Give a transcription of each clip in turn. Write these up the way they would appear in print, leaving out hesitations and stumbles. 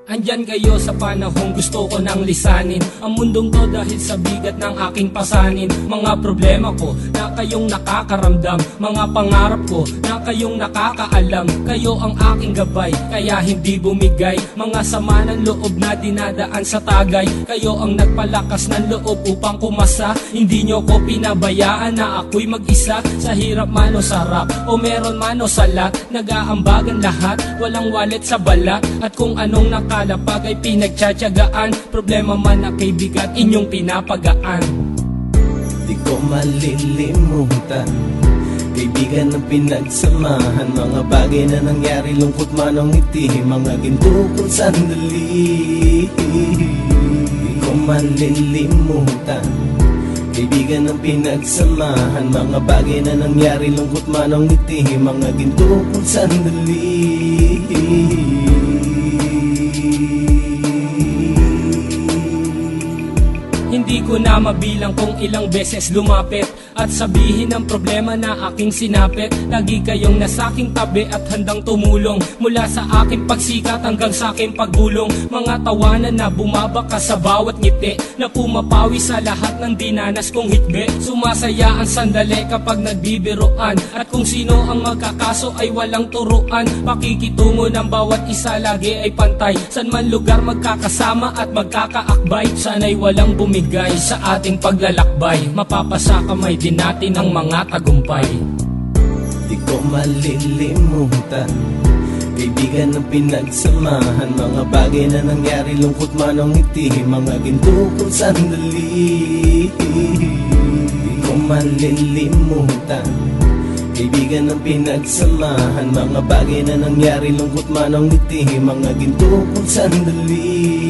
Andyan kayo sa panahong gusto ko nang lisanin ang mundong to dahil sa bigat ng aking pasanin. Mga problema ko na kayong nakakaramdam, mga pangarap ko na kayong nakakaalam. Kayo ang aking gabay, kaya hindi bumigay. Mga sama ng loob na dinadaan sa tagay. Kayo ang nagpalakas ng loob upang kumasa. Hindi nyo ko pinabayaan na ako'y mag-isa. Sa hirap man o sarap, o meron man o salat, nag-aambagan lahat, walang walet sa balat. At kung anong nakalapag ay pinagtsatsagaan, problema man na kay bigat, inyong pinapagaan. Di ko malilimutan, kaibigan ng pinagsamahan, mga bagay na nangyari, lungkot man o ngiti, mga ginto kong sandali. Di ko malilimutan, kaibigan ng pinagsamahan, mga bagay na nangyari, lungkot man o ngiti, mga ginto kong sandali. Hindi ko na mabilang kung ilang beses lumapit at sabihin ang problema na aking sinapit. Lagi kayong nasa aking tabi at handang tumulong, mula sa aking pagsikat hanggang sa aking paggulong. Mga tawanan na bumabaka sa bawat ngiti, na pumapawi sa lahat ng dinanas kong hitbe. Sumasaya ang sandali kapag nagbibiroan, at kung sino ang magkakaso ay walang turuan. Pakikitungo ng bawat isa lagi ay pantay, san man lugar magkakasama at magkakaakbay. Sana'y walang bumigay sa ating paglalakbay, mapapasa kamay din natin ang mga tagumpay. Di ko malilimutan, kaibigan ng pinagsamahan, mga bagay na nangyari, lungkot man o ngiti, mga ginto kong sandali. Di ko malilimutan, kaibigan ng pinagsamahan, mga bagay na nangyari, lungkot man o ngiti, mga ginto kong sandali.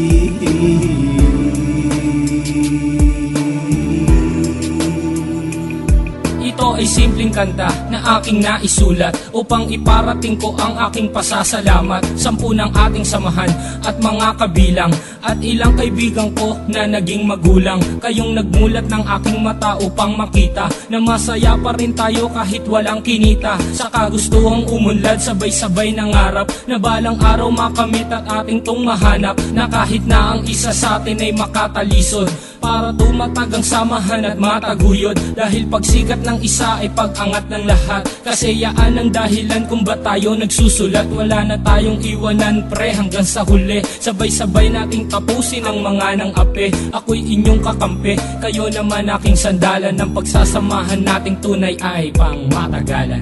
Ito ay simpleng kanta na aking naisulat upang iparating ko ang aking pasasalamat. 10 ng ating samahan at mga kabilang, at ilang kaibigan ko na naging magulang. Kayong nagmulat ng aking mata upang makita na masaya pa rin tayo kahit walang kinita. Sa kagustuhang umunlad, sabay-sabay nangarap na balang araw makamit at ating tong mahanap, na kahit na ang isa sa atin ay makatalisod, para tumatag ang samahan at mataguyod. Dahil pagsikat ng isa ay pag-angat ng lahat, kasi yaan ang dahilan kung ba tayo nagsusulat. Wala na tayong iwanan pre hanggang sa huli, sabay-sabay nating tapusin ang mga nang ape. Ako'y inyong kakampi, kayo naman aking sandalan, ng pagsasamahan nating tunay ay pang matagalan.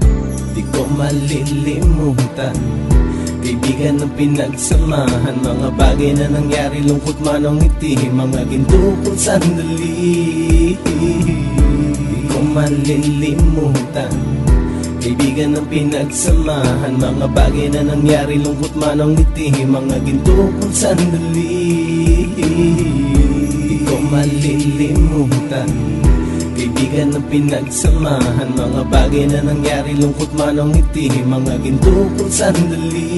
Di ko malilimutan, kaibigan ng pinagsamahan, mga bagay na nangyari, lungkot man o ngiti, mga ginto kong sandali. Di ko malilimutan, kaibigan ng pinagsamahan, mga bagay na nangyari, lungkot man o ngiti, mga ginto kong sandali. Di ko malilimutan, kaibigan ng pinagsamahan, mga bagay na nangyari, lungkot man o ngiti, mga ginto kong sandali.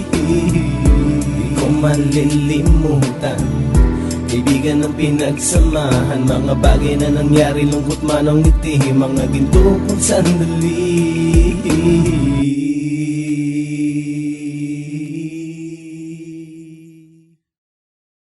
Di ko malilimutan, kaibigan ng pinagsamahan, mga bagay na nangyari, lungkot man o ngiti, mga ginto kong sandali.